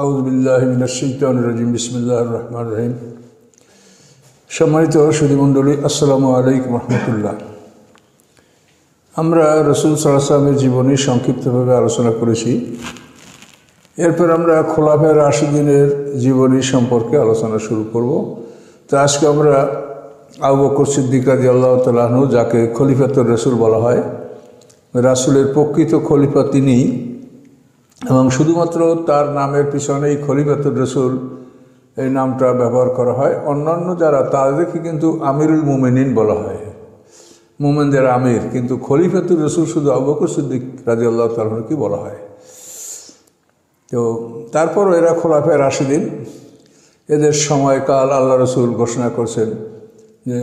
আউযু বিল্লাহি মিনাশ শাইতানির রাজিম। বিসমিল্লাহির রহমানির রহিম। সম্মানিত সুধীমণ্ডলী, আসসালামু আলাইকুম রহমতুল্লাহ। আমরা রাসূল সাল্লাল্লাহু আলাইহি ওয়াসাল্লামের জীবনী সংক্ষিপ্তভাবে আলোচনা করেছি। এরপর আমরা খোলাফায়ে রাশিদিনের জীবনী সম্পর্কে আলোচনা শুরু করব। তো আজকে আমরা আবু বকর সিদ্দিক রাদিয়াল্লাহু তাআলা আনহু, যাকে খলিফাতুর রাসূল বলা হয়, রাসূলের প্রকৃত খলিফা তিনি, এবং শুধুমাত্র তার নামের পিছনেই খলিফাতুর রাসূল এই নামটা ব্যবহার করা হয়। অন্যান্য যারা তাদেরকে কিন্তু আমিরুল মুমিনিন বলা হয়, মুমিনদের আমির, কিন্তু খলিফাতুর রাসূল শুধু আবু বকর সিদ্দিক রাদিয়াল্লাহু তাআলা আনহুকে বলা হয়। তো তারপর এরা খোলাফায়ে রাশিদিন। এদের সময়কাল আল্লাহ রাসূল ঘোষণা করছেন যে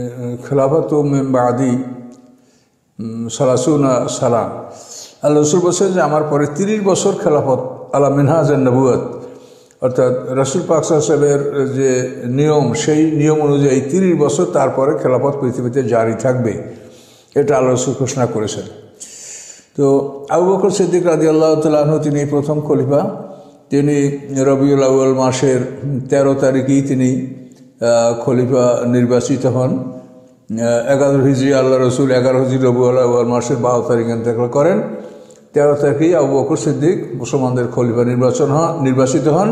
খিলাফাতু মিন বাদি সালাসুনা সালাম। আল্লাহ রাসূল বলছেন যে আমার পরে 30 বছর খেলাফত আলা মিনহাজুন নবুয়ত, অর্থাৎ রাসূল পাক সাল্লাল্লাহু আলাইহি ওয়াসাল্লামের যে নিয়ম, সেই নিয়ম অনুযায়ী 30 বছর তারপরে খেলাফত পৃথিবীতে জারি থাকবে, এটা আল্লাহ রাসূল ঘোষণা করেছেন। তো আবু বকর সিদ্দিক রাদিয়াল্লাহু তাআলা আনহু তিনি প্রথম খলিফা। তিনি রবিউল আউয়াল মাসের 13 তারিখেই তিনি খলিফা নির্বাচিত হন। 11 হিজরি, আল্লাহ রসুল 11 হিজরি রবিউল আউয়াল মাসের 12 তারিখে ইন্তেকাল করেন। 13 তারিখেই আবু বকর সিদ্দিক মুসলমানদের খলিফা নির্বাচিত হন।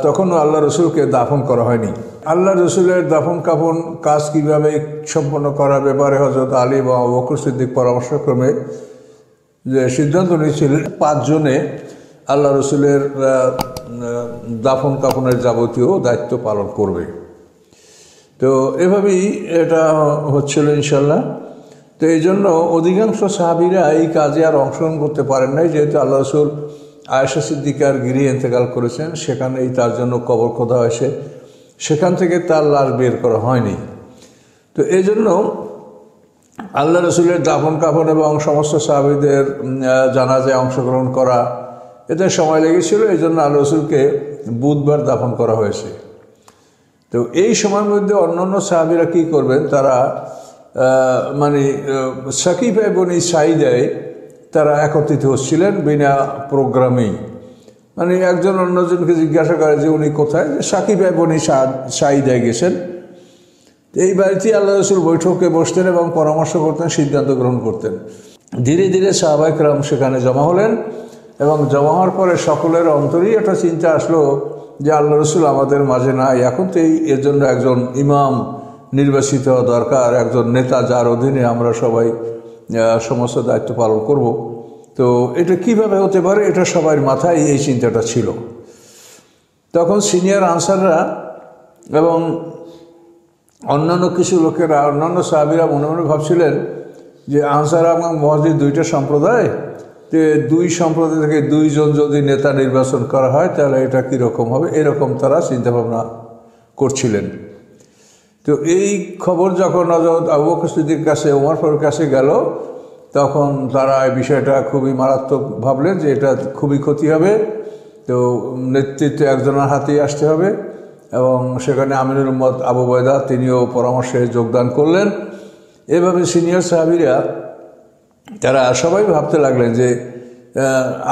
তখনও আল্লাহ রসুলকে দাফন করা হয়নি। আল্লাহ রসুলের দাফন কাফন কাজ কীভাবে সম্পন্ন করার ব্যাপারে হযরত আলী এবং আবু বকর সিদ্দিক পরামর্শক্রমে যে সিদ্ধান্ত নিয়েছিলেন, 5 জনে আল্লাহ রসুলের দাফন কাফনের যাবতীয় দায়িত্ব পালন করবে। তো এভাবেই এটা হচ্ছিল ইনশাল্লাহ। তো এই জন্য অধিকাংশ সাহাবীরা এই কাজে আর অংশগ্রহণ করতে পারেন নাই, যেহেতু আল্লাহ রসুল আয়েশা সিদ্দিকার গৃহে ইন্তেকাল করেছেন, সেখানেই তার জন্য কবর খোদা হয়েছে, সেখান থেকে তার লাশ বের করা হয়নি। তো এই জন্য আল্লাহ রসুলের দাফন কাফন এবং সমস্ত সাহাবীদের জানাজায় অংশগ্রহণ করা, এতে সময় লেগেছিল। এই জন্য আল্লাহ রসুলকে বুধবার দাফন করা হয়েছে। তো এই সময়ের মধ্যে অন্যান্য সাহাবীরা কী করবেন, তারা সাকিফা বনি সাঈদায় তারা একত্রিত হচ্ছিলেন বিনা প্রোগ্রামেই। একজন অন্যজনকে জিজ্ঞাসা করে যে উনি কোথায়, সাকিফা বনি সাঈদায় গেছেন। এই বাড়িতেই আল্লাহ রসুল বৈঠকে বসতেন এবং পরামর্শ করতেন, সিদ্ধান্ত গ্রহণ করতেন। ধীরে ধীরে সাহাবায়ে কেরাম সেখানে জমা হলেন, এবং জমা হওয়ার পরে সকলের অন্তরেই একটা চিন্তা আসলো যে আল্লাহ রসুল আমাদের মাঝে নাই, এখন তো এর জন্য একজন ইমাম নির্বাচিত হওয়া দরকার, একজন নেতা যার অধীনে আমরা সবাই সমস্ত দায়িত্ব পালন করব। তো এটা কিভাবে হতে পারে, এটা সবার মাথায় এই চিন্তাটা ছিল। তখন সিনিয়র আনসাররা এবং অন্যান্য কিছু লোকেরা, অন্যান্য সাহাবীরা মনে মনে ভাবছিলেন যে আনসার এবং মুহাজির 2টা সম্প্রদায়, তো 2 সম্প্রদায় থেকে 2 জন যদি নেতা নির্বাচন করা হয় তাহলে এটা কীরকম হবে, এরকম তারা চিন্তাভাবনা করছিলেন। তো এই খবর যখন হযরত আবু বকর সিদ্দিকের কাছে, ওমর ফারুকের কাছে গেল, তখন তারা এই বিষয়টা খুবই মারাত্মক ভাবলেন যে এটা খুবই ক্ষতি হবে। তো নেতৃত্ব একজনের হাতেই আসতে হবে, এবং সেখানে আমিনুল উম্মত আবু উবাইদা তিনিও পরামর্শে যোগদান করলেন। এভাবে সিনিয়র সাহাবীরা তারা সবাই ভাবতে লাগলেন যে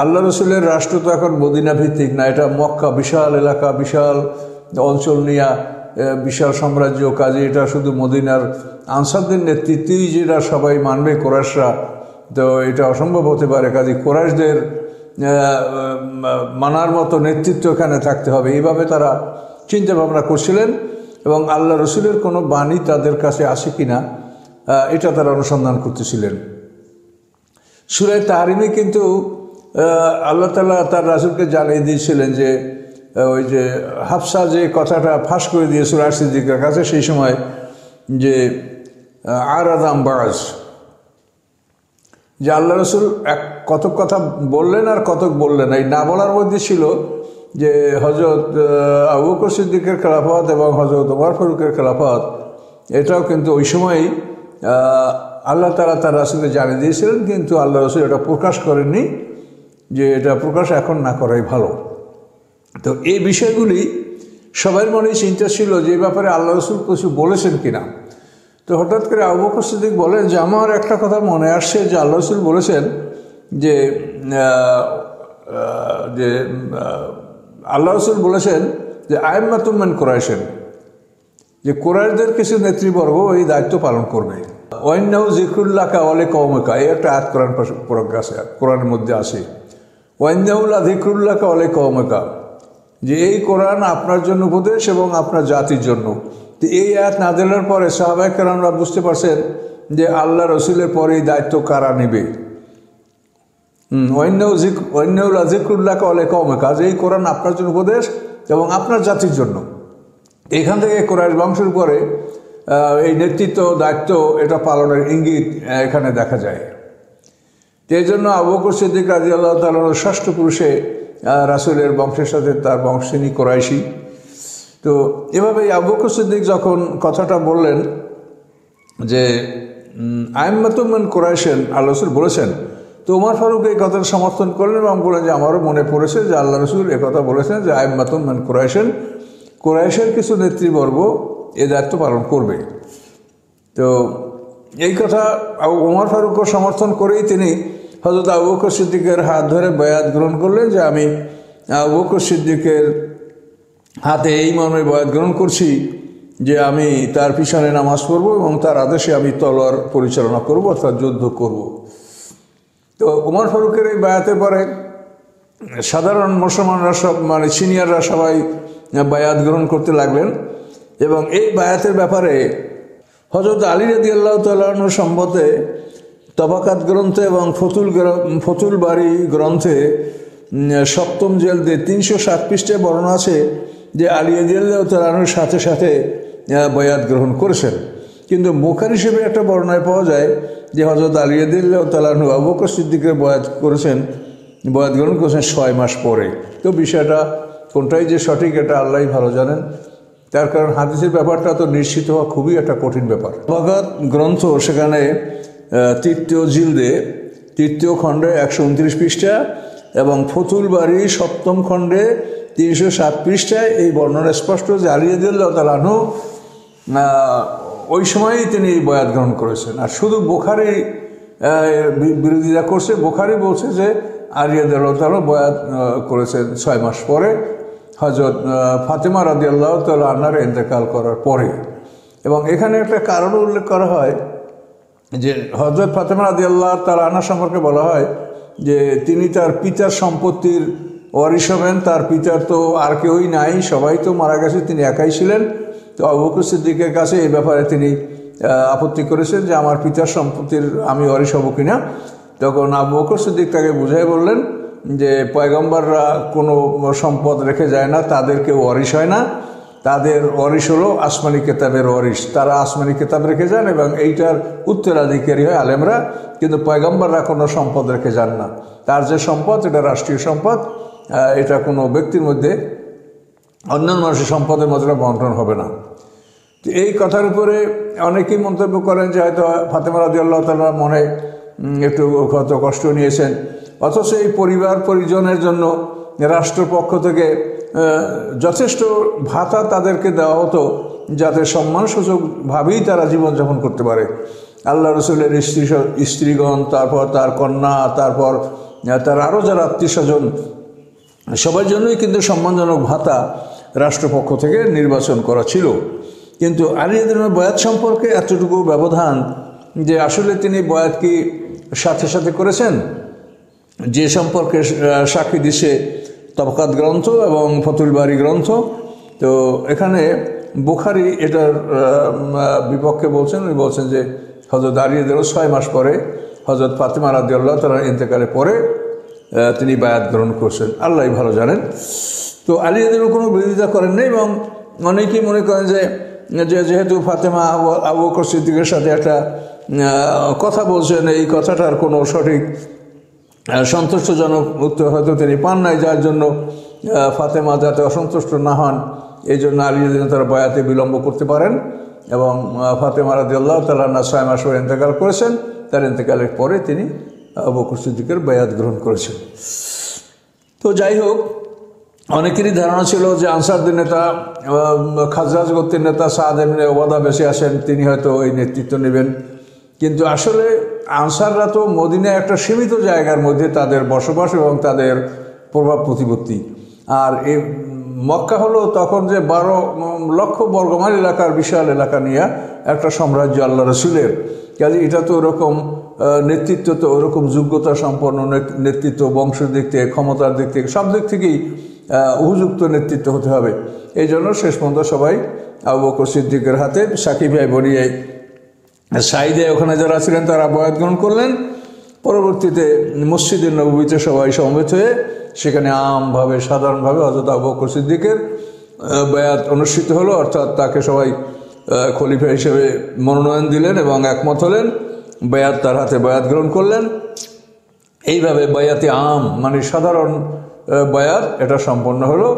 আল্লাহ রসুলের রাষ্ট্র তো এখন মদিনা ভিত্তিক না, এটা মক্কা, বিশাল এলাকা, বিশাল অঞ্চল নিয়ে বিশাল সাম্রাজ্য, কাজে এটা শুধু মদিনার আনসারদের নেতৃত্বেই যেটা সবাই মানবে কুরাইশরা, তো এটা অসম্ভব হতে পারে। কাজে কুরাইশদের মানার মতো নেতৃত্ব এখানে থাকতে হবে, এইভাবে তারা চিন্তা ভাবনা করছিলেন। এবং আল্লাহ রসুলের কোনো বাণী তাদের কাছে আসে কিনা এটা তারা অনুসন্ধান করতেছিলেন। সূরা তাহরিমে কিন্তু আল্লাহ তাআলা তার রাসূলকে জানিয়ে দিয়েছিলেন যে ওই যে হাফসা যে কথাটা ফাঁস করে দিয়েছিল সিদ্দিকের কাছে সেই সময়, যে আরাদাম বাজ, যে আল্লাহ রসুল কতক কথা বললেন আর কতক বললেন। এই না বলার মধ্যে ছিল যে হযরত আবু বকর সিদ্দিকের খেলাফত এবং হযরত ওমর ফারুকের খেলাফত, এটাও কিন্তু ওই সময়ই আল্লাহ তাআলা তার রাসূলকে জানিয়ে দিয়েছিলেন, কিন্তু আল্লাহ রসুল এটা প্রকাশ করেননি, যে এটা প্রকাশ এখন না করাই ভালো। তো এই বিষয়গুলি সবার মনেই চিন্তা ছিল যে এই ব্যাপারে আল্লাহ রসুল কিছু বলেছেন কিনা। তো হঠাৎ করে আবু বকর সিদ্দিক বলেন যে আমার একটা কথা মনে আসছে, যে আল্লাহ রসুল বলেছেন যে আল্লাহ রসুল বলেছেন যে আইম্মাতুম মিন কুরাইশিন, যে কুরাইশদের কিছু নেতৃবর্গ এই দায়িত্ব পালন করবে। ওয়াইন্নাহু যিকরুল্লাকা ওয়া লিকওমিকা, এই একটা আয়াত কোরআনের মধ্যে আছে। ওয়াইন্নাহু লাযিকরুল্লাকা ওয়া লিকওমিকা, যে এই কোরআন আপনার জন্য উপদেশ এবং আপনার জাতির জন্য। তো এই আয়াত নাযিলের পরে সাহাবায়ে কেরামরা বুঝতে পারছেন যে আল্লাহ রসুলের পরে এই দায়িত্ব কারা নেবে। ওয়াইন্নাহু লাযিকরুল্লাকা ওয়া লিকওমিকা, যে এই কোরআন আপনার জন্য উপদেশ এবং আপনার জাতির জন্য। এখান থেকে কুরাইশ বংশের উপরে এই নেতৃত্ব দায়িত্ব এটা পালনের ইঙ্গিত এখানে দেখা যায়। এই জন্য আবু বকর সিদ্দিক রাদিয়াল্লাহু তাআলা ষষ্ঠ পুরুষে রাসূলের বংশের সাথে তার বংশ তিনি কুরাইশি। তো এভাবেই আবু বকর সিদ্দিক যখন কথাটা বললেন যে আইম্মাতুম মিন কুরাইশিন, আল্লাহ রসুল বলেছেন, তো ওমর ফারুক এই কথাটা সমর্থন করলেন এবং বললেন যে আমারও মনে পড়েছে যে আল্লাহ রসুল কথা বলেছেন যে আইম্মাতুম মিন কুরাইশিন, কুরাইশের কিছু নেতৃবর্গ এ দায়িত্ব পালন করবে। তো এই কথা ওমর ফারুকও সমর্থন করেই তিনি হযরত আবু বকর সিদ্দিকের হাত ধরে বায়াত গ্রহণ করলেন যে আমি আবু বকর সিদ্দিকের হাতে এই মর্মে বায়াত গ্রহণ করছি যে আমি তার পিছনে নামাজ পড়ব এবং তার আদেশে আমি তলোয়ার পরিচালনা করব, অর্থাৎ যুদ্ধ করব। তো ওমর ফারুকের এই বায়াতের পরে সাধারণ মুসলমানরা সব সিনিয়ররা সবাই বায়াত গ্রহণ করতে লাগলেন এবং এই বায়াতের ব্যাপারে হযরত আলী রাদিয়াল্লাহু তাআলা আনহু সম্বন্ধে তবাকাত গ্রন্থে এবং ফতুল বাড়ি গ্রন্থে সপ্তম জেলদে 307 পৃষ্ঠায় বর্ণনা আছে যে আলী রাদিয়াল্লাহু তাআলা আনহুর সাথে সাথে বায়াত গ্রহণ করেছেন। কিন্তু বুখারী হিসেবে একটা বর্ণনায় পাওয়া যায় যে হযরত আলী রাদিয়াল্লাহু তাআলা আনহু আবু বকর সিদ্দিকের বায়াত গ্রহণ করেছেন 6 মাস পরে। তো বিষয়টা কোনটাই যে সঠিক এটা আল্লাহই ভালো জানেন, তার কারণ হাদিসের ব্যাপারটা তো নিশ্চিত হওয়া খুবই একটা কঠিন ব্যাপার। তবাকাত গ্রন্থ সেখানে তৃতীয় জিলদে 3য় খণ্ডে 129 পৃষ্ঠা এবং ফতুল বাড়ি 7ম খণ্ডে 307 পৃষ্ঠায় এই বর্ণনা স্পষ্ট যে আলী রাদিয়াল্লাহু তাআলা আনহু ওই সময়ই তিনি এই বায়াত গ্রহণ করেছেন। আর শুধু বুখারী বিরোধিতা করছে, বুখারী বলছে যে আলী রাদিয়াল্লাহু তাআলা বায়াত করেছেন 6 মাস পরে, হযরত ফাতেমা রাদিয়াল্লাহু তাআলা আনহার ইন্তেকাল করার পরে। এবং এখানে একটা কারণ উল্লেখ করা হয় যে হযরত ফাতেমা রাদিয়াল্লাহু তাআলা আনহা সম্পর্কে বলা হয় যে তিনি তার পিতার সম্পত্তির ওয়ারিশ হবেন। তার পিতার তো আর কেউই নাই, সবাই তো মারা গেছে, তিনি একাই ছিলেন। তো আবু বকর সিদ্দিকের কাছে এই ব্যাপারে তিনি আপত্তি করেছেন যে আমার পিতার সম্পত্তির আমি ওয়ারিশ হব কিনা। তখন আবু বকর সিদ্দিক তাকে বুঝাই বললেন যে পয়গম্বররা কোনো সম্পদ রেখে যায় না, তাদের কেউ ওয়ারিশ হয় না, তাদের ওয়ারিশ হলো আসমানি কিতাবের ওয়ারিশ, তারা আসমানি কিতাব রেখে যান এবং এইটার উত্তরাধিকারী হয় আলেমরা, কিন্তু পয়গম্বররা কোনো সম্পদ রেখে যান না। তার যে সম্পদ এটা রাষ্ট্রীয় সম্পদ, এটা কোনো ব্যক্তির মধ্যে অন্যান্য মানুষের সম্পদের মধ্যে বন্টন হবে না। তো এই কথার উপরে অনেকেই মন্তব্য করেন যে হয়তো ফাতেমা রাদিয়াল্লাহু তাআলা মনে একটু কষ্ট নিয়েছেন, অথচ এই পরিবার পরিজনের জন্য রাষ্ট্রপক্ষ থেকে যথেষ্ট ভাতা তাদেরকে দেওয়া হতো যাতে সম্মানসূচকভাবেই তারা জীবনযাপন করতে পারে। আল্লাহ রসুলের স্ত্রীগণ, তারপর তার কন্যা, তারপর তার আরও যারা আত্মীয় স্বজন, সবার জন্যই কিন্তু সম্মানজনক ভাতা রাষ্ট্রপক্ষ থেকে নির্বাচন করা ছিল। কিন্তু আলী রাদিয়াল্লাহু বয়াত সম্পর্কে এতটুকু ব্যবধান যে আসলে তিনি বয়াত কি সাথে সাথে করেছেন, যে সম্পর্কে সাক্ষী দিছে তবাকাত গ্রন্থ এবং ফতুল বাড়ি গ্রন্থ। তো এখানে বুখারী এটার বিপক্ষে বলছেন, উনি বলছেন যে হযরত আলী রাদিয়াল্লাহু 6 মাস পরে হযরত ফাতেমা রাদিয়াল্লাহু তাআলার ইন্তেকালের পরে তিনি বায়াত গ্রহণ করছেন, আল্লাহই ভালো জানেন। তো আলী রাদিয়াল্লাহু কোনো বিরোধিতা করেন নাই এবং অনেকেই মনে করেন যে যেহেতু ফাতেমা আবু বকর সিদ্দিকের সাথে একটা কথা বলছেন, এই কথাটার কোনো সঠিক সন্তুষ্টজনক উত্তর হয়তো তিনি পান নাই, যার জন্য ফাতেমা যাতে অসন্তুষ্ট না হন এই জন্য আলী রাদিয়াল্লাহু তাআলা বায়াতে বিলম্ব করতে পারেন এবং ফাতেমা রাদিয়াল্লাহু তাআলা 6 মাস পরে ইন্তেকাল করেছেন। তার ইন্তেকালের পরে তিনি আবু বকর সিদ্দিকের বায়াত গ্রহণ করেছেন। তো যাই হোক, অনেকেরই ধারণা ছিল যে আনসারদের নেতা খাজরাজ গোত্রের নেতা সাদ ইবনে উবাদা বেঁচে আসেন, তিনি হয়তো এই নেতৃত্ব নেবেন। কিন্তু আসলে আনসাররা তো মদিনায় একটা সীমিত জায়গার মধ্যে তাদের বসবাস এবং তাদের প্রভাব প্রতিপত্তি, আর এই মক্কা হলো তখন যে 12 লক্ষ বর্গমাইল এলাকার বিশাল এলাকা নিয়ে একটা সাম্রাজ্য আল্লাহ রসুলের। কাজে এটা তো ওরকম নেতৃত্ব, তো ওরকম যোগ্যতা সম্পন্ন নেতৃত্ব, বংশের দিক থেকে, ক্ষমতার দিক থেকে, সব দিক থেকেই উপযুক্ত নেতৃত্ব হতে হবে। এই জন্য শেষ পর্যন্ত সবাই আবু বকর সিদ্দিকের হাতে সাকিব ভাই বনিয়ে সাইদে ওখানে যারা ছিলেন তারা বয়াত গ্রহণ করলেন। পরবর্তীতে মসজিদে নববীতে সবাই সমবেত হয়ে সেখানে আমভাবে সাধারণভাবে হযরত আবু বকর সিদ্দিকের বয়াত অনুষ্ঠিত হলো, অর্থাৎ তাকে সবাই খলিফা হিসেবে মনোনয়ন দিলেন এবং একমত হলেন, বয়াত তার হাতে বয়াত গ্রহণ করলেন। এইভাবে বয়াতে আম মানে সাধারণ বয়াত এটা সম্পন্ন হলো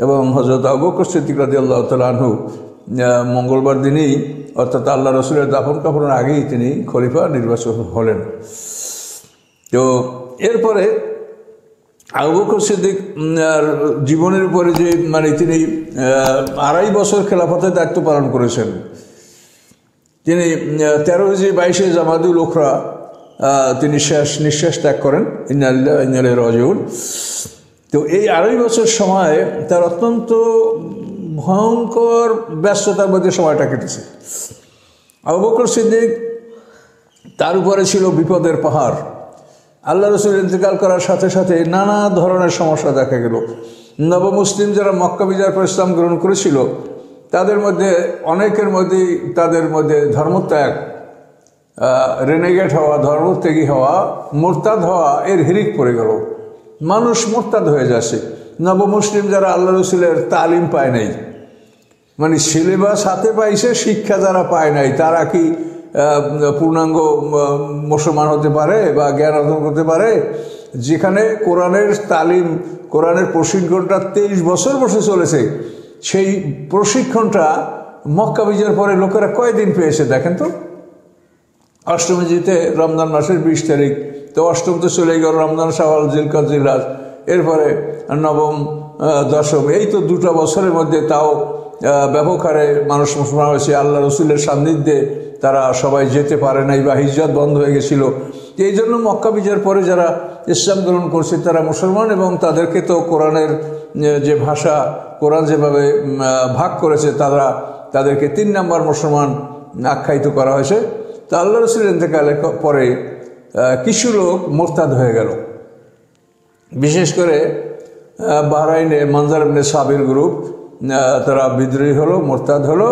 এবং হযরত আবু বকর সিদ্দিক রাদিয়াল্লাহু তাআলা আনহু মঙ্গলবার দিনই অর্থাৎ আল্লাহ রসুলের দাফন কাফনের আগেই তিনি খলিফা নির্বাচিত হলেন। তো এরপরে আবু বকর সিদ্দিক জীবনের উপরে যে মানে তিনি 2.5 বছর খেলাফতের দায়িত্ব পালন করেছেন। তিনি 13 হিজরি 22 জামাদুল উখরা তিনি শেষ নিঃশ্বাস ত্যাগ করেন। ইন্না লিল্লাহি ওয়া ইন্না ইলাইহি রাজিউন। তো এই 2.5 বছর সময় তার অত্যন্ত ভয়ঙ্কর ব্যস্ততার মধ্যে সময়টা কেটেছে। আবু বকর সিদ্দিক তার উপরে ছিল বিপদের পাহাড়। আল্লাহ রসুল ইন্তেকাল করার সাথে সাথে নানা ধরনের সমস্যা দেখা গেল। নবমুসলিম যারা মক্কা বিজয়ের পর ইসলাম গ্রহণ করেছিল তাদের মধ্যে অনেকের মধ্যেই তাদের মধ্যে ধর্মত্যাগ, রেনেগেট হওয়া, ধর্মত্যাগী হওয়া, মোরতাদ হওয়া এর হিরিক পড়ে গেল। মানুষ মোরতাদ হয়ে যাচ্ছে। নবমুসলিম যারা আল্লাহ রসুলের তালিম পায় নাই, মানে সিলেবাস হাতে পাইছে, শিক্ষা যারা পায় নাই তারা কি পূর্ণাঙ্গ মুসলমান হতে পারে বা জ্ঞান অর্জন করতে পারে? যেখানে কোরআনের তালিম, কোরআনের প্রশিক্ষণটা 23 বছর বসে চলেছে, সেই প্রশিক্ষণটা মক্কা বিজয়ের পরে লোকেরা কয়দিন পেয়েছে দেখেন তো। অষ্টমী জিতে রমজান মাসের 20 তারিখ, তো অষ্টম তো চলে গেল, রমজান, শাওয়াল, জিলকদ, জিলহজ, এরপরে নবম, দশম, এই তো 2টা বছরের মধ্যে তাও ব্যাপক হারে মানুষ মুসলমান হয়েছে। আল্লাহ রসুলের সান্নিধ্যে তারা সবাই যেতে পারে নাই বা হিজরত বন্ধ হয়ে গেছিল। এই জন্য মক্কা বিজয়ের পরে যারা ইসলাম গ্রহণ করছে তারা মুসলমান, এবং তাদেরকে তো কোরআনের যে ভাষা, কোরআন যেভাবে ভাগ করেছে তাদেরকে 3 নম্বর মুসলমান আখ্যায়িত করা হয়েছে। তো আল্লাহ রসুলের ইন্তেকালের পরে কিছু লোক মোরতাদ হয়ে গেল। বিশেষ করে বাহরাইনে মানজার ইবনে সাবির গ্রুপ, তারা বিদ্রোহী হলো, মোরতাদ হলো,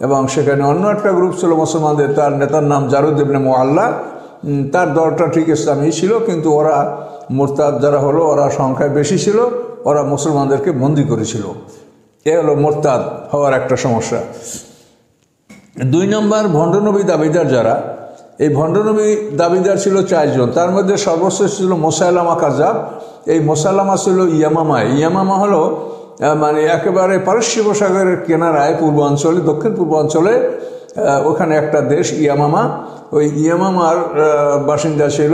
এবং সেখানে অন্য একটা গ্রুপ ছিল মুসলমানদের, তার নেতার নাম জারুদ ইবনে মুআল্লা। তার দলটা ঠিক ইসলামী ছিল, কিন্তু ওরা মোরতাদ যারা হলো ওরা সংখ্যায় বেশি ছিল, ওরা মুসলমানদেরকে বন্দী করেছিল। এ হলো মোরতাদ হওয়ার একটা সমস্যা। 2 নম্বর ভণ্ডনবী দাবিদার যারা, এই ভণ্ডনবী দাবিদার ছিল 4 জন। তার মধ্যে সর্বশ্রেষ্ঠ ছিল মুসাইলামা কাযাব। এই মুসাইলামা ছিল ইয়ামামায়। ইয়ামামা হলো মানে একেবারে পারস্য উপসাগরের কিনারায় পূর্বাঞ্চলে, দক্ষিণ পূর্বাঞ্চলে ওখানে একটা দেশ ইয়ামামা। ওই ইয়ামামার বাসিন্দা ছিল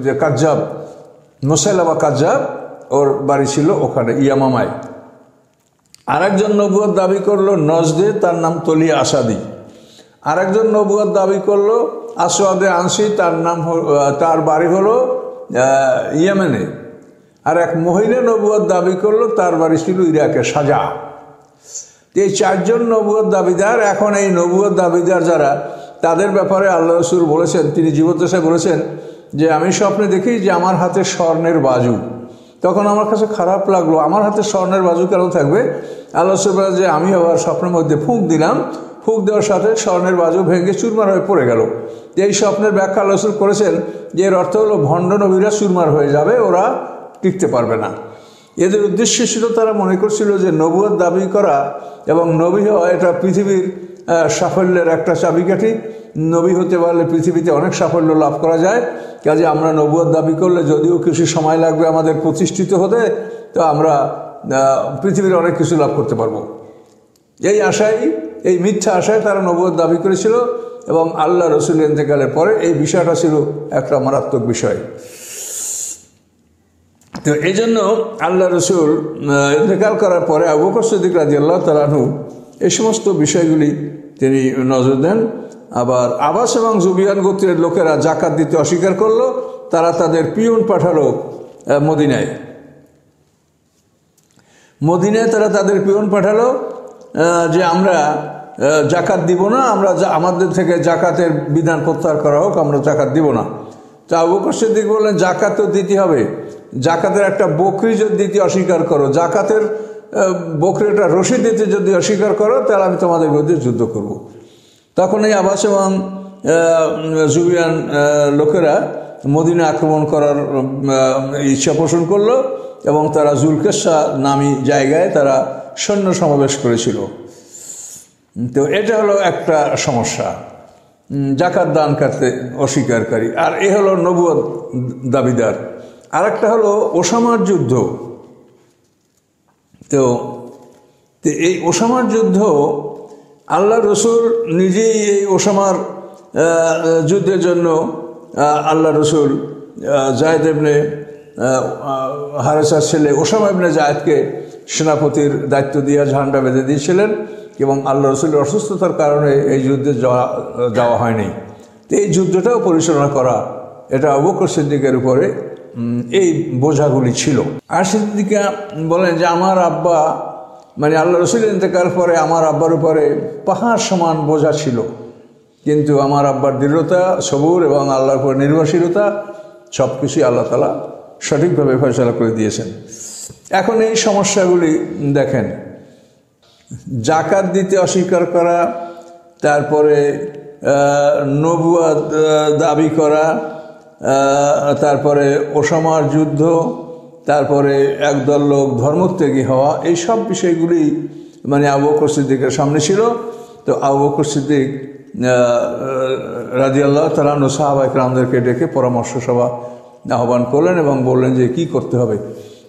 যে কাযাব, মুসাইলামা কাযাব, ওর বাড়ি ছিল ওখানে ইয়ামামায়। আরেকজন নবুয়ত দাবি করলো নজদে, তার নাম তলিয়া আসাদি। আরেকজন নবুয়ত দাবি করলো আসওয়াদে আনসি, তার বাড়ি হলো ইয়েমেনে। আর এক মহিলা নবুয়ত দাবি করলো, তার বাড়ি ছিল ইরাকে সাজা। এই 4 জন নবুয়ত দাবিদার। এখন এই নবুয়ত দাবিদার যারা, তাদের ব্যাপারে আল্লাহ রসুল বলেছেন, তিনি জীবদ্দশায় বলেছেন যে আমি স্বপ্নে দেখি যে আমার হাতে স্বর্ণের বাজু। তখন আমার কাছে খারাপ লাগলো, আমার হাতে স্বর্ণের বাজু কেন থাকবে? আল্লাহ রসুল বলে যে আমি আবার স্বপ্নের মধ্যে ফুঁক দিলাম, ফুঁক দেওয়ার সাথে স্বর্ণের বাজু ভেঙে চুরমার হয়ে পড়ে গেল। এই স্বপ্নের ব্যাখ্যা আল্লাহ রসুল করেছেন যে এর অর্থ হলো ভণ্ড নবীরা চুরমার হয়ে যাবে, ওরা টিকতে পারবে না। এদের উদ্দেশ্য ছিল, তারা মনে করছিল যে নবুয়ত দাবি করা এবং নবী হওয়া এটা পৃথিবীর সাফল্যের একটা চাবিকাঠি। নবী হতে পারলে পৃথিবীতে অনেক সাফল্য লাভ করা যায়। কাজে আমরা নবুয়ত দাবি করলে যদিও কিছু সময় লাগবে আমাদের প্রতিষ্ঠিত হতে, তো আমরা পৃথিবীর অনেক কিছু লাভ করতে পারবো। এই আশায়, এই মিথ্যা আশায় তারা নবুয়ত দাবি করেছিল, এবং আল্লাহ রসুলের ইন্তেকালের পরে এই বিষয়টা ছিল একটা মারাত্মক বিষয়। তো এই জন্য আল্লাহ রসুল ইন্তেকাল করার পরে আবু বকর সিদ্দিক রাদিয়াল্লাহু তাআলা আনহু এই সমস্ত বিষয়গুলি তিনি নজর দেন। আবার আবাস এবং জুবিয়ান গোত্রের লোকেরা জাকাত দিতে অস্বীকার করলো, তারা তাদের পিয়ন পাঠালো মদিনায়। তারা তাদের পিয়ন পাঠালো যে আমরা জাকাত দিব না, আমরা আমাদের থেকে জাকাতের বিধান প্রত্যাহার করা হোক, আমরা জাকাত দিব না। তা আবু বকর সিদ্দিক বললেন জাকাত তো দিতে হবে, জাকাতের একটা বকরি যদি দিতে অস্বীকার করো, জাকাতের বকরিটা রশি দিতে যদি অস্বীকার করো, তাহলে আমি তোমাদের বিরুদ্ধে যুদ্ধ করব। তখন এই আবাস এবং জুবিয়ান লোকেরা মদিনা আক্রমণ করার ইচ্ছা পোষণ করলো এবং তারা জুলকেসা নামী জায়গায় তারা সৈন্য সমাবেশ করেছিল। তো এটা হলো একটা সমস্যা, জাকাত দান করতে অস্বীকারী। আর এ হলো নবুয়ত দাবিদার। আর একটা হলো ওসামার যুদ্ধ। তো এই ওসামার যুদ্ধ আল্লাহ রসুল নিজেই এই ওসামার যুদ্ধের জন্য আল্লাহ রসুল জায়েদ ইবনে হারেসার ছেলে ওসামা ইবনে জায়েদকে সেনাপতির দায়িত্ব দিয়ে ঝান্ডা বেঁধে দিয়েছিলেন এবং আল্লাহ রসুলের অসুস্থতার কারণে এই যুদ্ধে যাওয়া হয়নি। তো এই যুদ্ধটাও পরিচালনা করা এটা আবু বকর সিদ্দিকের উপরে এই বোঝাগুলি ছিল। আর সিদ্দিকা বলেন যে আমার আব্বা, মানে আল্লাহ রসুলের ইন্তেকাল পরে আমার আব্বার উপরে পাহাড় সমান বোঝা ছিল, কিন্তু আমার আব্বার দৃঢ়তা, সবুর এবং আল্লাহর উপর নির্ভরশীলতা সব কিছুই আল্লাহ তাআলা সঠিকভাবে ফয়সালা করে দিয়েছেন। এখন এই সমস্যাগুলি দেখেন, জাকাত দিতে অস্বীকার করা, তারপরে নবুয়ত দাবি করা, তারপরে ওসামার যুদ্ধ, তারপরে একদল লোক ধর্মত্যাগী হওয়া, এই সব বিষয়গুলি মানে আবু বকর সিদ্দিকের সামনে ছিল। তো আবু বকর সিদ্দিক রাদিয়াল্লাহু তাআলা আনহু সাহাবা ইকরামদেরকে ডেকে পরামর্শ সভা আহ্বান করলেন এবং বললেন যে কি করতে হবে।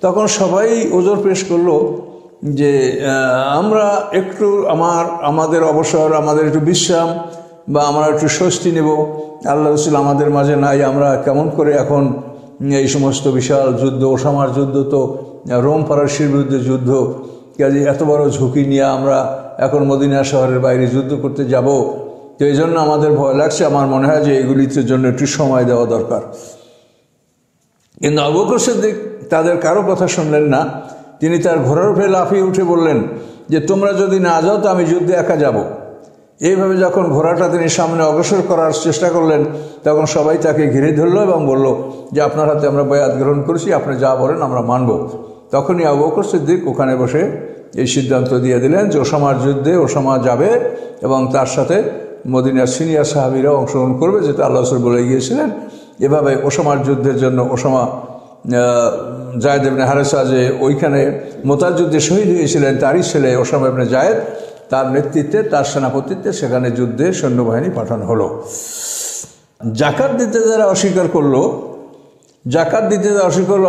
তখন সবাই ওজোর পেশ করলো যে আমরা একটু আমাদের অবসর, আমাদের একটু বিশ্রাম বা আমরা একটু স্বস্তি নেব, আল্লাহ রসুল আমাদের মাঝে নাই, আমরা কেমন করে এখন এই সমস্ত বিশাল যুদ্ধ, ওসামার যুদ্ধ তো রোম ফারসির বিরুদ্ধে যুদ্ধ, কাজে এত বড় ঝুঁকি নিয়ে আমরা এখন মদিনা শহরের বাইরে যুদ্ধ করতে যাব, তো এই জন্য আমাদের ভয় লাগছে। আমার মনে হয় যে এগুলির জন্য একটু সময় দেওয়া দরকার। কিন্তু আবু বকর সিদ্দিক তাদের কারো কথা শুনলেন না। তিনি তার ঘোড়ার উপরে লাফিয়ে উঠে বললেন যে তোমরা যদি না যাও তো আমি যুদ্ধে একা যাব। এইভাবে যখন ঘোড়াটা তিনি সামনে অগ্রসর করার চেষ্টা করলেন, তখন সবাই তাকে ঘিরে ধরল এবং বলল যে আপনার হাতে আমরা বায়াত গ্রহণ করেছি, আপনি যা বলেন আমরা মানব। তখনই আবু বকর সিদ্দিক ওখানে বসে এই সিদ্ধান্ত দিয়ে দিলেন যে ওসামার যুদ্ধে ওসামা যাবে এবং তার সাথে মদিনার সিনিয়র সাহাবীরাও অংশগ্রহণ করবে, যেটা আল্লাহ রাসূল বলে গিয়েছিলেন। এভাবে ওসামার যুদ্ধের জন্য ওসামা জায়েদ ইবনে হারেসা যে ওইখানে মোতার যুদ্ধে শহীদ হয়েছিলেন, তারই ছেলে ওসামা ইবনে জায়েদ, তার নেতৃত্বে, তার সেনাপতিত্বে সেখানে যুদ্ধে সৈন্যবাহিনী পাঠানো হলো। জাকাত দিতে যারা অস্বীকার করলো,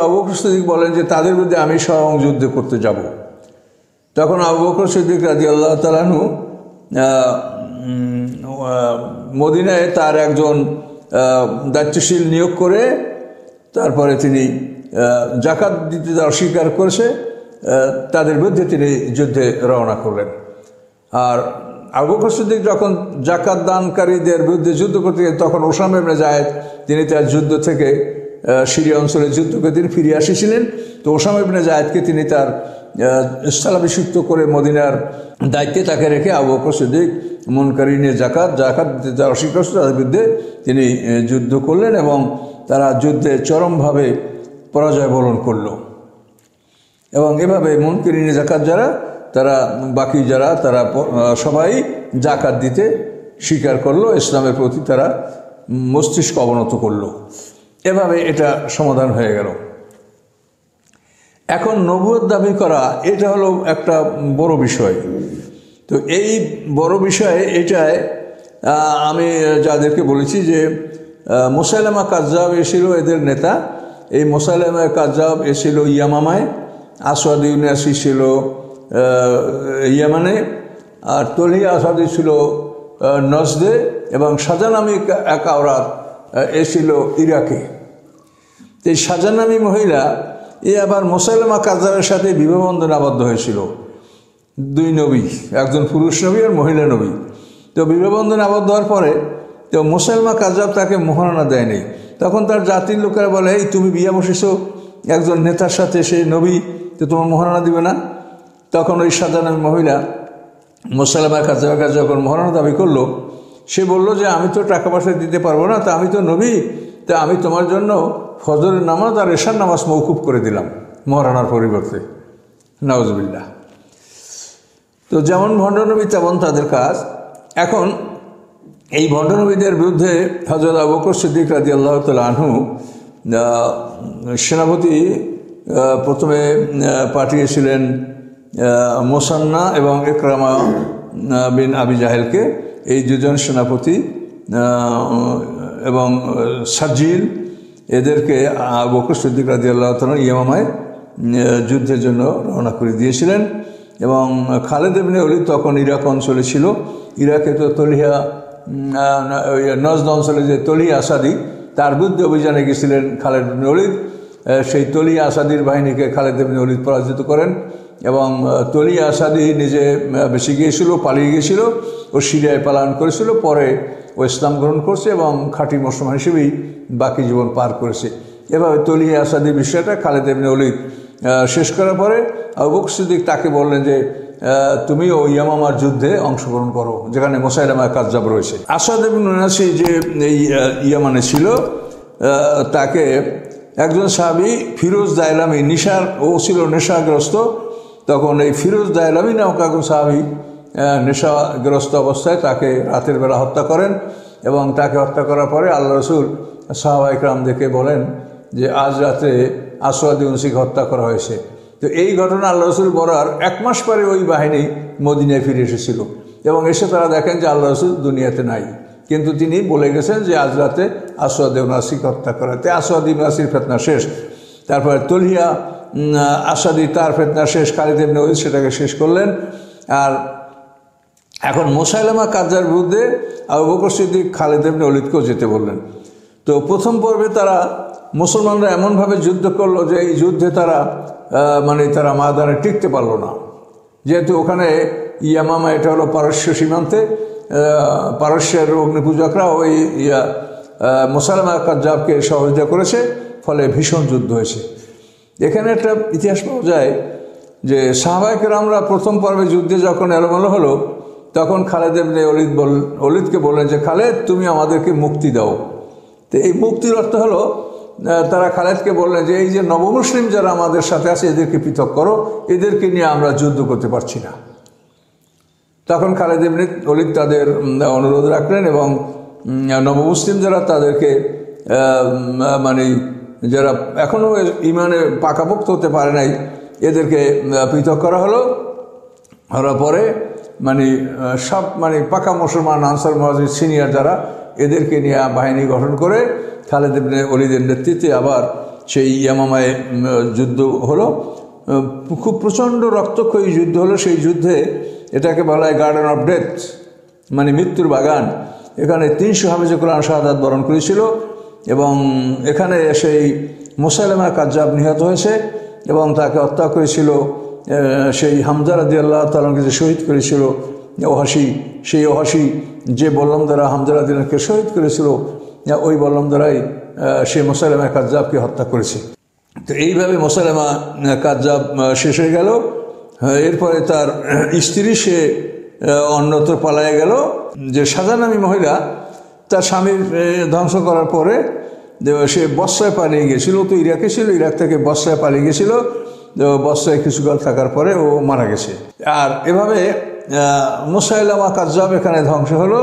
আবু বকর সিদ্দিক বলেন যে তাদের বিরুদ্ধে আমি স্বয়ং যুদ্ধ করতে যাব। তখন আবু বকর সিদ্দিক রাদিয়াল্লাহু তাআলা আনহু মদিনায় তার একজন দায়িত্বশীল নিয়োগ করে তারপরে তিনি জাকাত দিতে অস্বীকার করেছে তাদের বিরুদ্ধে তিনি যুদ্ধে রওনা করলেন। আর আবু বকর সিদ্দিক যখন জাকাত দানকারীদের বিরুদ্ধে যুদ্ধ করতে গেলেন, তখন ওসামা ইবনে জায়েদ তিনি তার যুদ্ধ থেকে সিরিয়া অঞ্চলে যুদ্ধ করে তিনি ফিরে আসিছিলেন। তো ওসামা ইবনে জায়েদকে তিনি তার স্থলাভিষিক্ত করে মদিনার দায়িত্বে তাকে রেখে আবু বকর সিদ্দিক মুনকারিনে জাকাত দিতে অস্বীকার করে তাদের বিরুদ্ধে তিনি যুদ্ধ করলেন এবং তারা যুদ্ধে চরমভাবে পরাজয় বরণ করল। এবং এভাবে মুনকারিনে জাকাত যারা, তারা বাকি যারা, তারা সবাই জাকাত দিতে স্বীকার করলো, ইসলামের প্রতি তারা মস্তিষ্ক অবনত করলো। এভাবে এটা সমাধান হয়ে গেল। এখন নবুয়ত দাবি করা এটা হলো একটা বড় বিষয়। তো এই বড় বিষয়ে এটায় আমি যাদেরকে বলেছি যে মুসাইলামা কাজ্জাব এসেছিল এদের নেতা। এই মুসাইলামা কাজ্জাব এসেছিল ইয়ামামায়, আসওয়াদ ইউনাসি ছিল ইয়ামানে, আর তলহিয়া আসাদি ছিল নজদে, এবং শাহজাহান নামী এক আওরাত এসেছিল ইরাকে। এই শাহজাহান নামী মহিলা এ আবার মুসাইলামা কাজ্জাবের সাথে বিবাহ বন্ধনে আবদ্ধ হয়েছিল। দুই নবী, একজন পুরুষ নবী আর মহিলা নবী। তো বিবাহ বন্ধনে আবদ্ধ হওয়ার পরে তো মুসাইলামা কাযযাব তাকে মোহরানা দেয়নি। তখন তার জাতির লোকেরা বলে, এই তুমি বিয়া বসেছো একজন নেতার সাথে, সেই নবী, তো তোমার মোহরানা দিবে না? তখন ওই সাধারণ মহিলা মুসাইলামা কাযযাবের কাছে যখন মোহরানা দাবি করলো, সে বলল যে আমি তো টাকা পয়সা দিতে পারবো না, তা আমি তো নবী, তা আমি তোমার জন্য ফজরের নামাজ আর এশার নামাজ মওকুফ করে দিলাম মোহরানার পরিবর্তে। নাউজুবিল্লাহ। তো যেমন ভণ্ডনবী তেমন তাদের কাজ। এখন এই ভণ্ডনবীদের বিরুদ্ধে হযরত আবু বকর সিদ্দিক রাদিয়াল্লাহু তাআলা আনহু সেনাপতি প্রথমে পাঠিয়েছিলেন মুসান্না এবং ইকরামা বিন আবি জাহেলকে, এই দুজন সেনাপতি এবং সাজিল, এদেরকে আবু বকর সিদ্দিক রাদিয়াল্লাহু তাআলা ইয়ামামায় যুদ্ধের জন্য রওনা করে দিয়েছিলেন। এবং খালেদ ইবনে ওলীদ তখন ইরাক অঞ্চলে ছিল। ইরাকে তো তলিহা নজদ অঞ্চলে যে তলিহা আসাদি, তার বিরুদ্ধে অভিযানে গেছিলেন খালেদ ইবনে ওলীদ। সেই তলিহা আসাদির বাহিনীকে খালেদ ইবনে ওলীদ পরাজিত করেন এবং তলিহা আসাদি নিজে বেশি গিয়েছিল, পালিয়ে গিয়েছিল, ও সিরিয়ায় পালায়ন করেছিল। পরে ও ইসলাম গ্রহণ করছে এবং খাঁটি মুসলমান হিসেবেই বাকি জীবন পার করেছে। এভাবে তলিহা আসাদি বিষয়টা খালেদ ইবনে ওলীদ শেষ করার পরে আবু বকর সিদ্দিক তাকে বললেন যে তুমিও ইয়ামামার যুদ্ধে অংশগ্রহণ করো, যেখানে মুসাইলামা কাযযাব রয়েছে। আসাদ ইবনে নাসি যে এই ইয়ামানে ছিল, তাকে একজন সাহাবী ফিরোজ দাইলামি, ও ছিল নেশাগ্রস্ত। তখন এই ফিরোজ দাইলামি নামক একজন সাহাবী নেশাগ্রস্ত অবস্থায় তাকে রাতের বেলা হত্যা করেন এবং তাকে হত্যা করার পরে আল্লাহ রসুল সাহাবায়ে কেরামদেরকে বলেন যে আজ রাতে আসওয়াদ ইউনুসিকে হত্যা করা হয়েছে। তো এই ঘটনা আল্লাহ রসুল বলার 1 মাস পরে ওই বাহিনী মদিনায় ফিরে এসেছিল এবং এসে তারা দেখেন যে আল্লাহ রসুল দুনিয়াতে নাই, কিন্তু তিনি বলে গেছেন যে আজ রাতে আসওয়াদ ইউনুসিকে হত্যা করাতে। আসওয়াদ ইউনুসির ফিতনা শেষ। তারপরে তলিহা আসাদি, তার ফিতনা শেষ। খালিদ ইবনে ওলীদ সেটাকে শেষ করলেন। আর এখন মুসাইলামা কাযযাবের বিরুদ্ধে আবু বকর সিদ্দিক খালিদ ইবনে ওলীদকেও যেতে বললেন। তো প্রথম পর্বে তারা মুসলমানরা এমনভাবে যুদ্ধ করলো যে এই যুদ্ধে তারা তারা ময়দানে টিকতে পারলো না, যেহেতু ওখানে ইয়ামামা, এটা হলো পারস্য সীমান্তে, পারস্যের অগ্নিপূজকরা ওই মুসাইলামা কাযযাবকে সহযোগিতা করেছে, ফলে ভীষণ যুদ্ধ হয়েছে। এখানে একটা ইতিহাস পাওয়া যায় যে সাহাবায়ে কেরামরা প্রথম পর্বে যুদ্ধে যখন এলোমেলো হলো, তখন খালেদ ইবনে ওলীদকে বললেন যে খালেদ, তুমি আমাদেরকে মুক্তি দাও। তো এই মুক্তির অর্থ হলো তারা খালেদকে বললেন যে এই যে নবমুসলিম যারা আমাদের সাথে আছে এদেরকে পৃথক করো, এদেরকে নিয়ে আমরা যুদ্ধ করতে পারছি না। তখন খালেদ ইবনে ওলীদ তাদের অনুরোধ রাখলেন এবং নবমুসলিম যারা, তাদেরকে যারা এখনও ইমানে পাকাপোক্ত হতে পারে নাই, এদেরকে পৃথক করা হলো। হওয়ার পরে সব পাকা মুসলমান আনসার মুহাজির সিনিয়র যারা, এদেরকে নিয়ে বাহিনী গঠন করে খালেদ ইবনে ওলীদের নেতৃত্বে আবার সেই ইয়ামামায় যুদ্ধ হলো। খুব প্রচণ্ড রক্তক্ষয়ী যুদ্ধ হলো। সেই যুদ্ধে এটাকে বলা হয় গার্ডেন অফ ডেথ, মৃত্যুর বাগান। এখানে 300 হাফেজে কোরআন শাহাদাত বরণ করেছিল এবং এখানে সেই মুসাইলামা কাযযাব নিহত হয়েছে এবং তাকে হত্যা করেছিল সেই হামজা রাদিয়াল্লাহু তাআলাকে যে শহীদ করেছিল ওহাসি, সেই ওহাসি যে বল্লম দ্বারা হামজা রাদিয়াল্লাহুকে শহীদ করেছিল, ওই বল্লম দ্বারাই সে মুসাইলামা কাযযাবকে হত্যা করেছে। তো এইভাবে মুসাইলামা কাযযাব শেষ হয়ে গেল। এরপরে তার স্ত্রী, সে অন্যত্র পালায়ে গেল। যে সাজানামী মহিলা, তার স্বামীর ধ্বংস করার পরে সে বসরায় পালিয়ে গেছিল। তো ইরাকে ছিল, ইরাক থেকে বসরায় পালিয়ে গেছিল। বসরায় কিছুকাল থাকার পরে ও মারা গেছে। আর এভাবে মুসাইলামা কাযযাব এখানে ধ্বংস হলো।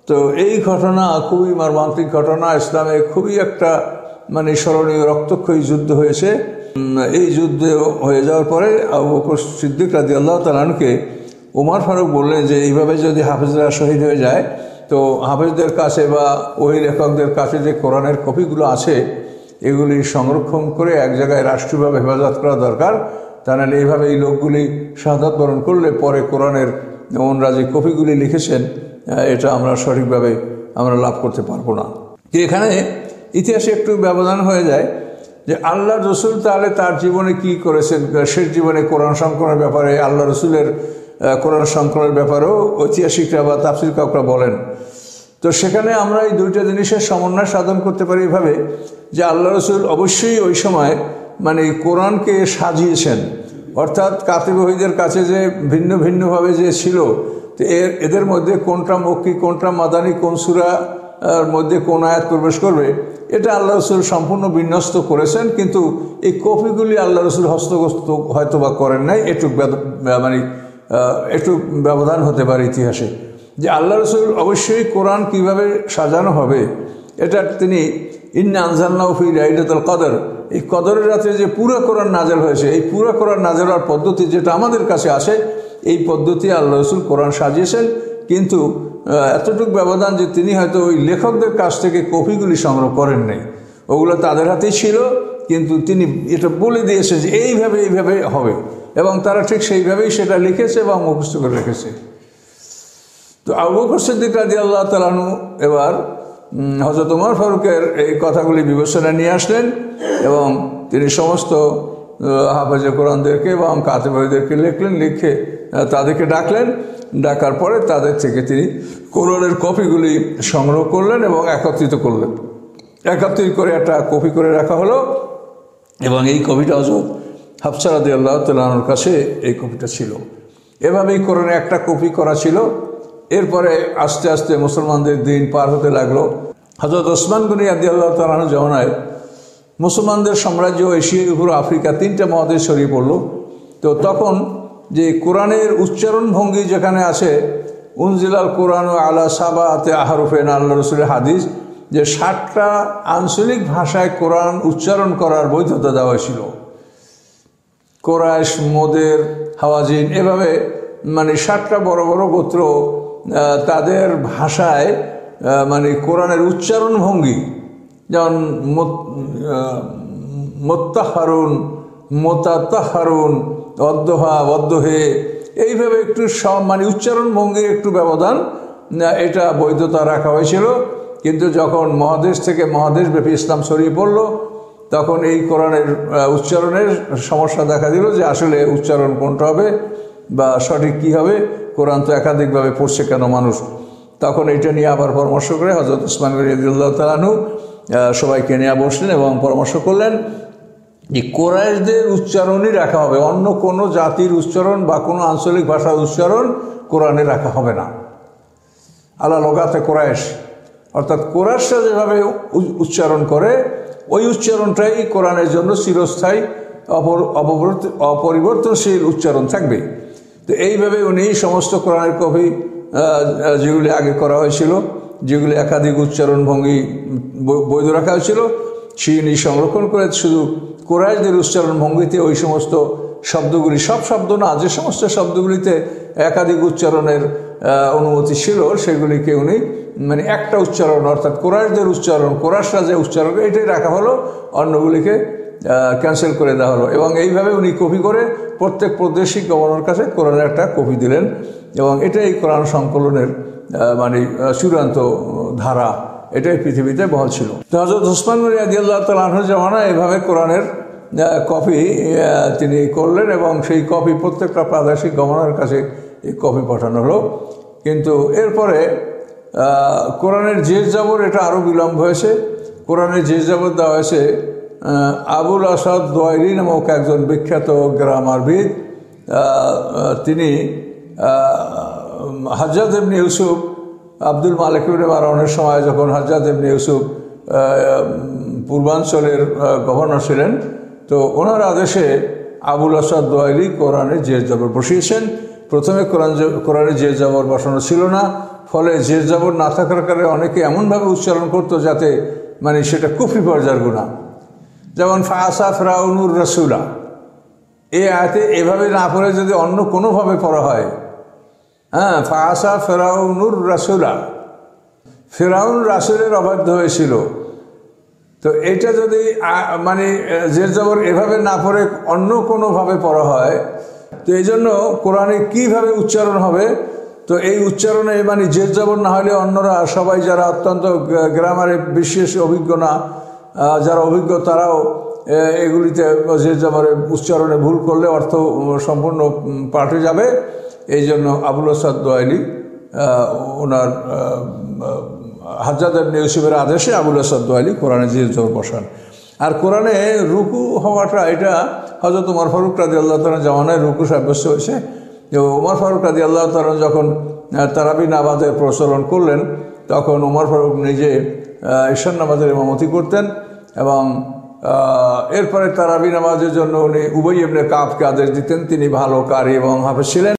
তো এই ঘটনা খুবই মর্মান্তিক ঘটনা। ইসলামে খুবই একটা স্মরণীয় রক্তক্ষয়ী যুদ্ধ হয়েছে। এই যুদ্ধ হয়ে যাওয়ার পরে আবু বকর সিদ্দিক রাদিয়াল্লাহু তাআলা আনহুকে ওমর ফারুক বললেন যে এইভাবে যদি হাফেজরা শহীদ হয়ে যায়, তো হাফেজদের কাছে বা ওই লেখকদের কাছে যে কোরআনের কপিগুলো আছে, এগুলি সংরক্ষণ করে এক জায়গায় রাষ্ট্রীয়ভাবে হেফাজত করা দরকার। তা নাহলে এইভাবে এই লোকগুলি শাহাদাত বরণ করলে পরে কোরআনের ওনারা যে কপিগুলি লিখেছেন, এটা আমরা সঠিকভাবে লাভ করতে পারবো না। তো এখানে ইতিহাসে একটু ব্যবধান হয়ে যায় যে আল্লাহ রসুল তাহলে তার জীবনে কি করেছেন। শেষ জীবনে কোরআন সংকলনের ব্যাপারে, আল্লাহ রসুলের কোরআন সংকলনের ব্যাপারেও ঐতিহাসিকরা বা তাফসীরকাররা বলেন তো সেখানে আমরা এই দুইটা জিনিসের সমন্বয় সাধন করতে পারি এভাবে যে আল্লাহ রসুল অবশ্যই ওই সময় মানে কোরআনকে সাজিয়েছেন, অর্থাৎ কাতিব ওহীদের কাছে যে ভিন্ন ভিন্নভাবে যে ছিল, তো এদের মধ্যে কোনটা মক্কি, কোনটা মাদানী, কোন সূরা মধ্যে কোন আয়াত প্রবেশ করবে, এটা আল্লাহ রসুল সম্পূর্ণ বিন্যস্ত করেছেন। কিন্তু এই কপিগুলি আল্লাহ রসুল হস্তগত হয়তো বা করেন নাই, একটু ব্যবধান হতে পারে ইতিহাসে, যে আল্লাহ রসুল অবশ্যই কোরআন কিভাবে সাজানো হবে এটা তিনি ইন্না আনজালনাহু ফি লাইলাতুল কদর, এই কদরের রাতে যে পুরো কোরআন নাযিল হয়েছে, এই পুরো কোরআন নাযিল হওয়ার পদ্ধতি যেটা আমাদের কাছে আসে, এই পদ্ধতি আল্লাহ রসুল কোরআন সাজিয়েছেন। কিন্তু এতটুকু ব্যবধান যে তিনি হয়তো ওই লেখকদের কাছ থেকে কপিগুলি সংগ্রহ করেন নাই, ওগুলো তাদের হাতেই ছিল, কিন্তু তিনি এটা বলে দিয়েছে যে এইভাবে এইভাবে হবে, এবং তারা ঠিক সেইভাবেই সেটা লিখেছে এবং মুখস্থ করে রেখেছে। তো আবু বকর সিদ্দিক রাদিয়াল্লাহু তাআলা আনহু এবার হযরত ওমর ফারুকের এই কথাগুলি বিবেচনায় নিয়ে আসলেন এবং তিনি সমস্ত হাফেজে কোরআনদেরকে এবং কাতিব ওহীদেরকে লিখে তাদেরকে ডাকলেন। ডাকার পরে তাদের থেকে তিনি কোরআনের কপিগুলি সংগ্রহ করলেন এবং একত্রিত করলেন। একত্রিত করে একটা কপি করে রাখা হলো এবং এই কপিটা হযরত হাফসা রাদিয়াল্লাহু তাআলা আনহার কাছে এই কপিটা ছিল। এভাবেই কোরআনে একটা কপি করা ছিল। এরপরে আস্তে আস্তে মুসলমানদের দিন পার হতে লাগলো। হযরত ওসমান গনি রাদিয়াল্লাহু তাআলা আনহু জামানায় মুসলমানদের সাম্রাজ্য এশিয়া, ইউরোপ, আফ্রিকা তিনটা মহাদেশ ছড়িয়ে পড়ল। তো তখন যে কোরআনের উচ্চারণ ভঙ্গি যেখানে আছে, উনজিলাল কোরআন আলা সাবাতে আহরুফেন, আল্লাহ রসুলের হাদিস, যে 60টা আঞ্চলিক ভাষায় কোরআন উচ্চারণ করার বৈধতা দেওয়া হয়েছিল। কোরাইশ, মোদের, হাওয়াজিন, এভাবে মানে 60টা বড় বড় গোত্র তাদের ভাষায় মানে কোরআনের উচ্চারণ ভঙ্গি, যেমন মোত্তাহারুন, মোতাতাহারুন, অদ্দোহা, অদ্দোহে, এইভাবে একটু মানে উচ্চারণ ভঙ্গির একটু ব্যবধান, এটা বৈধতা রাখা হয়েছিল। কিন্তু যখন মহাদেশ থেকে মহাদেশব্যাপী ইসলাম ছড়িয়ে পড়ল, তখন এই কোরআনের উচ্চারণের সমস্যা দেখা দিল যে আসলে উচ্চারণ কোনটা হবে বা সঠিক কী হবে, কোরআন তো একাধিকভাবে পড়ছে কেন মানুষ। তখন এটা নিয়ে আবার পরামর্শ করে হযরত ওসমান গনি রাদিয়াল্লাহু তাআলা আনহু সবাইকে নিয়ে বসলেন এবং পরামর্শ করলেন যে কোরাইশদের উচ্চারণই রাখা হবে, অন্য কোনো জাতির উচ্চারণ বা কোনো আঞ্চলিক ভাষার উচ্চারণ কোরআনে রাখা হবে না। আলা লগাতে কোরাইশ, অর্থাৎ কোরাইশরা যেভাবে উচ্চারণ করে ওই উচ্চারণটাই কোরআনের জন্য চিরস্থায়ী অপরিবর্তনশীল উচ্চারণ থাকবে। তো এইভাবে উনি সমস্ত কোরআনের কপি যেগুলি আগে করা হয়েছিল, যেগুলি একাধিক উচ্চারণ ভঙ্গি বৈধ রাখা হয়েছিল, সেগুলি সংরক্ষণ করে শুধু কোরআশদের উচ্চারণ ভঙ্গিতে ওই সমস্ত শব্দগুলি, সব শব্দ না, যে সমস্ত শব্দগুলিতে একাধিক উচ্চারণের অনুমতি ছিল সেগুলিকে উনি মানে একটা উচ্চারণ, অর্থাৎ কোরআশদের উচ্চারণ, কোরআশরা যে উচ্চারণ, এটাই রাখা হলো, অন্যগুলিকে ক্যান্সেল করে দেওয়া হলো। এবং এইভাবে উনি কপি করে প্রত্যেক প্রাদেশিক গভর্নর কাছে কোরআনের একটা কপি দিলেন এবং এটাই কোরআন সংকলনের মানে চূড়ান্ত ধারা, এটাই পৃথিবীতে বহাল ছিল। তো হযরত ওসমান গনি রাদিয়াল্লাহু তাআলা আনহুর জামানায় এভাবে কোরআনের কপি তিনি করলেন এবং সেই কপি প্রত্যেকটা প্রাদেশিক গভর্নরের কাছে এই কপি পাঠানো হলো। কিন্তু এরপরে কোরআনের জের জবর এটা আরও বিলম্ব হয়েছে। কোরআনের জের জবর দেওয়া হয়েছে আবুল আসাদ দোয়াইরি নামক একজন বিখ্যাত গ্রামারবিদ। তিনি হাজ্জাজ ইবনে ইউসুফ আব্দুল মালিক ইবনে মারওয়ানের সময় যখন হাজ্জাজ ইবনে ইউসুফ পূর্বাঞ্চলের গভর্নর ছিলেন, তো ওনার আদেশে আবুল আসাদ দোয়াইরি কোরআনে জের জবর বসিয়েছেন। প্রথমে কোরআনে জের জবর বসানো ছিল না, ফলে জের জবর না থাকার কারণে অনেকে এমনভাবে উচ্চারণ করতো যাতে মানে সেটা কুফরি পর্যায়ের গুনাহ। যেমন ফাআসা ফিরাউনুর রাসূলা, এই আয়াতে এভাবে না পড়ে যদি অন্য কোনোভাবে পড়া হয়, হ্যাঁ, ফাআসা ফিরাউনুর রাসূলা, ফিরাউন রাসূলের অবাধ্য হয়েছিল, তো এটা যদি মানে জের জবর এভাবে না পড়ে অন্য কোনোভাবে পড়া হয়, তো এই জন্য কোরআনে কীভাবে উচ্চারণ হবে, তো এই উচ্চারণে মানে জের জবর না হলে অন্যরা সবাই যারা অত্যন্ত গ্রামারে বিশেষ অভিজ্ঞ না, যারা অভিজ্ঞ তারাও এগুলিতে জের জবরে উচ্চারণে ভুল করলে অর্থ সম্পূর্ণ পাল্টে যাবে। এই জন্য আবুল আসাদ দোয়াইলি ওনার হাজ্জাজ ইবনে ইউসুফের আদেশে আবুল আসাদ দোয়ালি কোরআনে জির জবর বসান। আর কোরআনে রুকু হওয়াটা এটা হযরত ওমর ফারুক রাদিয়াল্লাহু তাআলা জামানায় রুকু সাব্যস্ত হয়েছে। যে ওমর ফারুক রাদিয়াল্লাহু তাআলা যখন তারাবি নামাজের প্রচলন করলেন তখন ওমর ফারুক নিজে ঈশান নামাজের ইমামতি করতেন এবং এরপরে তারাবি নামাজের জন্য উনি উবাই ইবনে কাবকে আদেশ দিতেন। তিনি ভালো কারি এবং হাফেজ ছিলেন।